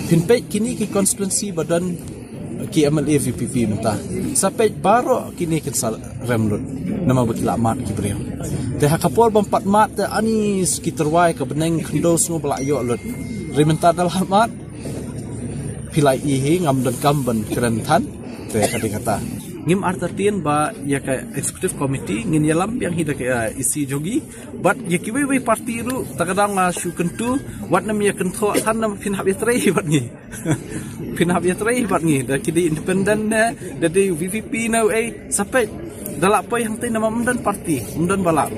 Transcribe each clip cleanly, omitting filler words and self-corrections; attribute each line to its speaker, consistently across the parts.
Speaker 1: Pinpet kini ki konstituensi badan ki MLA VPP mentah. Sampai baru kini kita remlut nama betul mat ki beliau. Teh kapol bompat mat teh anis ki terwai ke beneng kendo semua belak yo lut. Rementah dalam mat pilai ihi ngam dan kamben kerentan teh kata ngim artatin ba ya ka executive committee ngin yalam yang hida ka isi jogi but ya ki we parti ru takadang shu kentu wat nam ya kentho san nam pin hab yatrai bat ni pin hab yatrai bat ni da ki independent na da di VVP no sampai dalak poi hang tin nama umdan parti umdan balak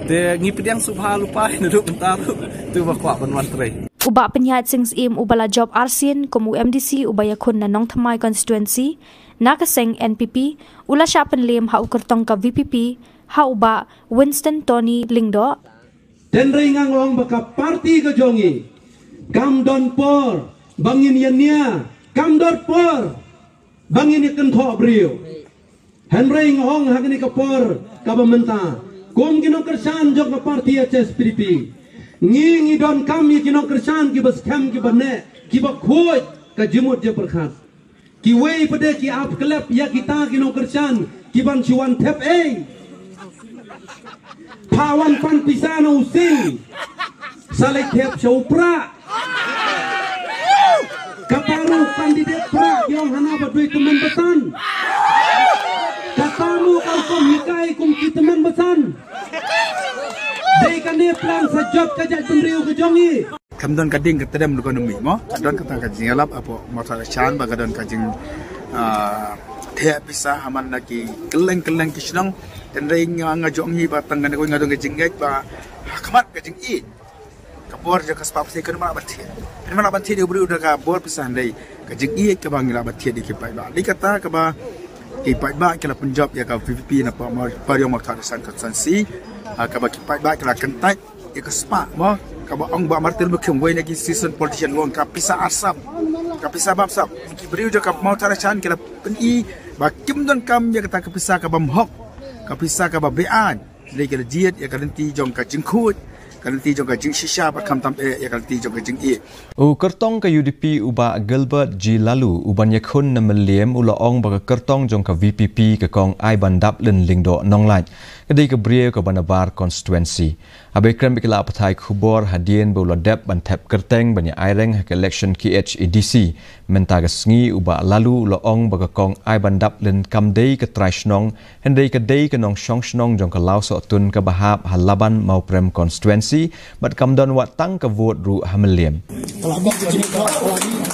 Speaker 1: de ngi pidiang subha lupa nduk bentaru tu ba kwa ban mantrai
Speaker 2: uba penyihat sings im ubala job arsin komu MDC ubaya kun na nong thamai constituency nakaseng NPP ula siapan lim ha ukertong ka VPP ha uba Winston Tony Lingdo
Speaker 3: dan ringang ong baka parti ke jongi kam don por bangin yania kam dor por bangin ikan tho brio henry ong hagni ka por ka bamenta kom gino kersan jog ka parti HSPDP ngi don kam ye gino kersan ki bas kam ki bane ki ba khoj ka jimut je perkhat ki wei pada ki ap klep ya kita gino kersan ki ban chuan thep pawan pan pisana using salek thep chopra kaparu kandidat pra yang hana badui teman besan katamu kau kom hikai kum ki teman besan dei kane plan sajab kajak penriu ke jongi
Speaker 4: kamdon kading ketedam ekonomi mo kadon kata kajing alap apo motor chan bagadon kajing thea bisa haman naki keleng kisnong dan ring ngajong hi batang ngane ko ngadong kajing gek ba kamat kajing i kapor je kas pap sekon ma bathi mana bathi de buri udah ka bor pisan dei kajing i ke bangila bathi di kipai ba di kata ke ba kipai ba kala punjab ya ka VVP na pa pariong motor san konstansi ka ba kipai ba kala kentai ya ka spa mo kaba ang ba martel bekem way lagi season politician wong kapisa asap kapisa babsap ki beriu je kap mau tarachan kala peni ba kim don kam ya kata kapisa ka bam hok kapisa ka ba bean le kala jiet ya kalanti jong ka jingkhut kalanti jong ka jing shisha ba kam tam ya kalanti jong ka jing
Speaker 5: u kertong ka UDP uba Gilbert G Lalu uban yakhun na meliem ula ong ba kertong jong ka VPP ka kong ai bandap len lingdo nonglai kadai ka brie ka banabar constituency abe krem bikla pathai khubor hadien bola dep ban thep kerteng banya aireng ha election KHEDC mentaga sngi uba lalu lo ong baga kong ai bandap len kamdei ka traishnong hendei ka dei ka nong shongshnong jong ka law so tun ka bahap halaban mau prem constituency bat kamdon wat tang ka vote ru hameliem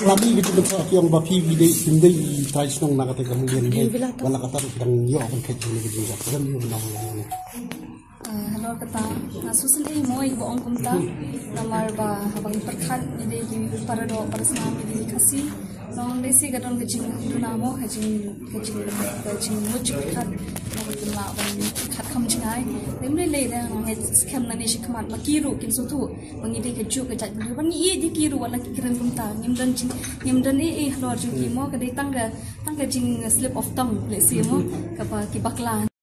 Speaker 6: lami gitu betul yang bapi bide sindai traishnong na kata kemudian wala kata dang yo kan kecil gitu kan yo nang
Speaker 7: Hello kata susun ini mau ibu orang kumta namar ba habang perkat jadi para do para senam jadi kasih nong desi kadang kecing namo kecing mucuk kat mau betul lah bang kat kamu cengai nemle le dah nong scam nani si kemat makiru kin sutu bangide kejuk kejat bang iya di kiru wala kiran kumta nyimdan hello jengki mau kadai tangga jing slip of tongue le si mo kapa kibaklan